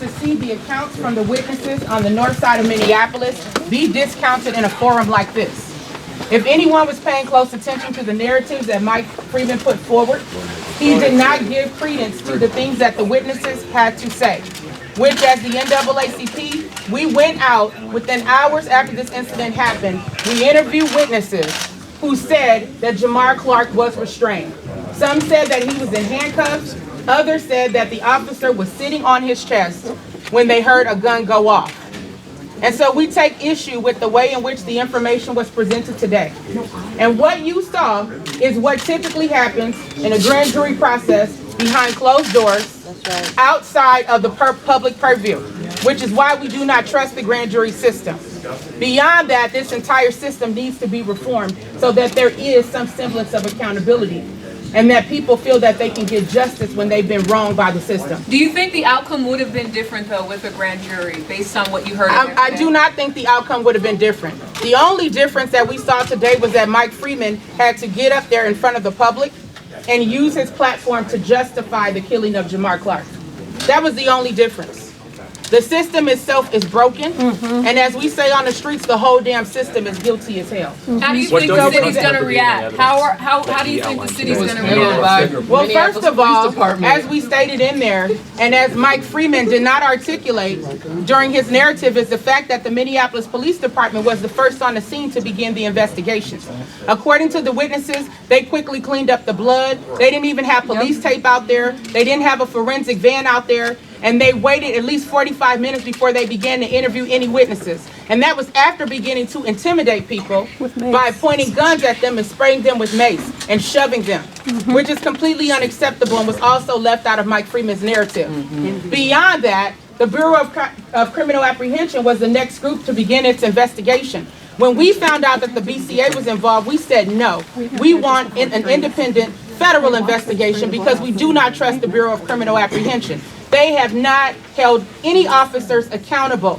to see the accounts from the witnesses on the north side of Minneapolis be discounted in a forum like this. If anyone was paying close attention to the narratives that Mike Freeman put forward, he did not give credence to the things that the witnesses had to say, which as the NAACP, we went out within hours after this incident happened. We interviewed witnesses who said that Jamar Clark was restrained. Some said that he was in handcuffs. Others said that the officer was sitting on his chest when they heard a gun go off. And so we take issue with the way in which the information was presented today. And what you saw is what typically happens in a grand jury process behind closed doors, outside of the public purview, which is why we do not trust the grand jury system. Beyond that, this entire system needs to be reformed so that there is some semblance of accountability and that people feel that they can get justice when they've been wronged by the system. Do you think the outcome would have been different, though, with a grand jury, based on what you heard? I do not think the outcome would have been different. The only difference that we saw today was that Mike Freeman had to get up there in front of the public and use his platform to justify the killing of Jamar Clark. That was the only difference. The system itself is broken, and as we say on the streets, the whole damn system is guilty as hell. How do you think the city's going to react? How do you think the city's going to react? Well, first of all, as we stated in there, and as Mike Freeman did not articulate during his narrative, is the fact that the Minneapolis Police Department was the first on the scene to begin the investigation. According to the witnesses, they quickly cleaned up the blood. They didn't even have police tape out there. They didn't have a forensic van out there. And they waited at least 45 minutes before they began to interview any witnesses. And that was after beginning to intimidate people by pointing guns at them and spraying them with mace and shoving them, which is completely unacceptable and was also left out of Mike Freeman's narrative. Beyond that, the Bureau of Criminal Apprehension was the next group to begin its investigation. When we found out that the BCA was involved, we said no. We want an independent federal investigation because we do not trust the Bureau of Criminal Apprehension. They have not held any officers accountable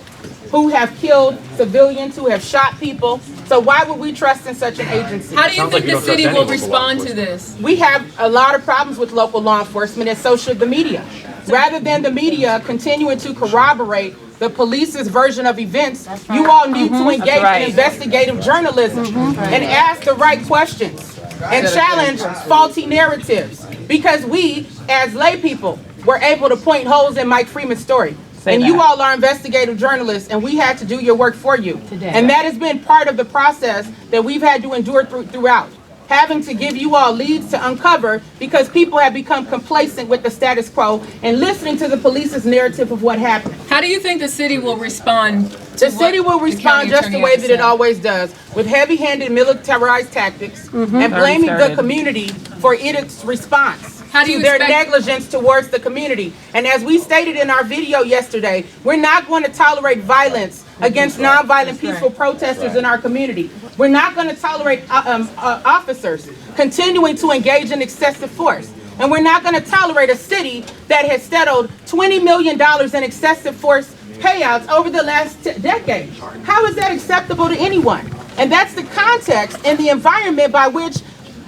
who have killed civilians, who have shot people. So why would we trust in such an agency? How do you think the city will respond to this? We have a lot of problems with local law enforcement, and so should the media. Rather than the media continuing to corroborate the police's version of events, you all need to engage in investigative journalism and ask the right questions and challenge faulty narratives. Because we, as lay people, were able to point holes in Mike Freeman's story. And you all are investigative journalists, and we had to do your work for you. And that has been part of the process that we've had to endure throughout. Having to give you all leads to uncover because people have become complacent with the status quo and listening to the police's narrative of what happened. How do you think the city will respond? The city will respond just the way that it always does, with heavy-handed militarized tactics and blaming the community for its response. How do you their negligence towards the community. And as we stated in our video yesterday, we're not going to tolerate violence against nonviolent peaceful protesters in our community. We're not going to tolerate officers continuing to engage in excessive force. And we're not going to tolerate a city that has settled $20 million in excessive force payouts over the last decade. How is that acceptable to anyone? And that's the context and the environment by which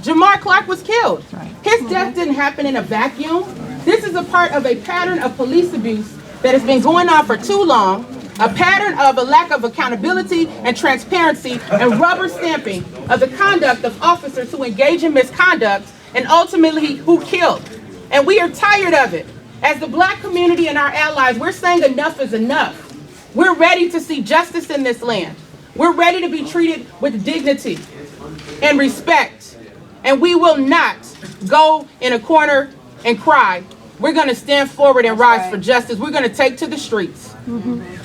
Jamar Clark was killed. His death didn't happen in a vacuum. This is a part of a pattern of police abuse that has been going on for too long, a pattern of a lack of accountability and transparency and rubber stamping of the conduct of officers who engage in misconduct and ultimately who killed. And we are tired of it. As the Black community and our allies, we're saying enough is enough. We're ready to see justice in this land. We're ready to be treated with dignity and respect. And we will not go in a corner and cry. We're going to stand forward and rise for justice. We're going to take to the streets.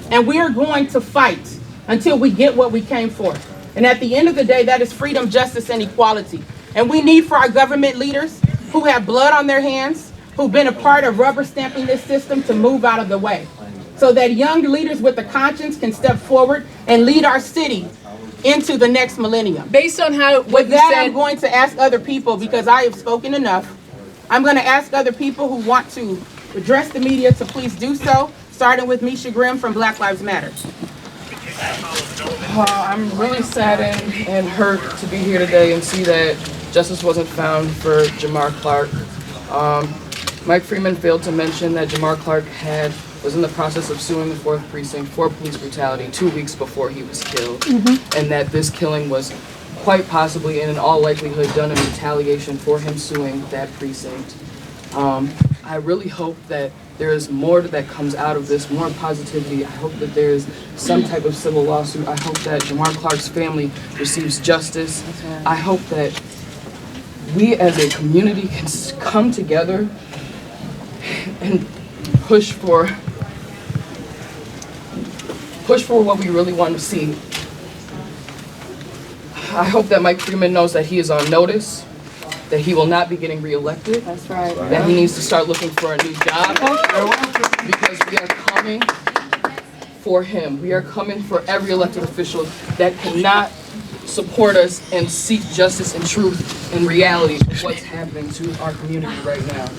And we are going to fight until we get what we came for. And at the end of the day, that is freedom, justice, and equality. And we need for our government leaders who have blood on their hands, who've been a part of rubber stamping this system, to move out of the way so that young leaders with a conscience can step forward and lead our city into the next millennium. Based on how what you said, I'm going to ask other people, because I have spoken enough. I'm going to ask other people who want to address the media to please do so, starting with Misha Grimm from Black Lives Matter. I'm really saddened and hurt to be here today and see that justice wasn't found for Jamar Clark. Mike Freeman failed to mention that Jamar Clark had was in the process of suing the 4th Precinct for police brutality 2 weeks before he was killed, and that this killing was quite possibly and in all likelihood done in retaliation for him suing that precinct. I really hope that there is more that comes out of this, more positivity. I hope that there is some type of civil lawsuit. I hope that Jamar Clark's family receives justice. I hope that we as a community can come together and push for what we really want to see. I hope that Mike Freeman knows that he is on notice, that he will not be getting reelected. That's right. That he needs to start looking for a new job, because we are coming for him. We are coming for every elected official that cannot support us and seek justice and truth and reality of what's happening to our community right now.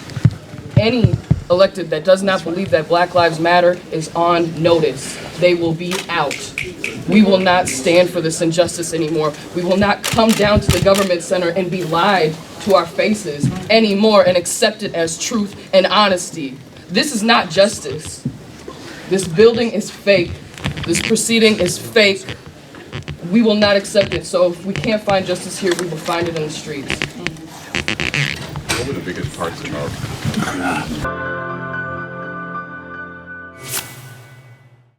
Any elected that does not believe that Black Lives Matter is on notice. They will be out. We will not stand for this injustice anymore. We will not come down to the government center and be lied to our faces anymore and accept it as truth and honesty. This is not justice. This building is fake. This proceeding is fake. We will not accept it. So if we can't find justice here, we will find it in the streets. What were the biggest parts about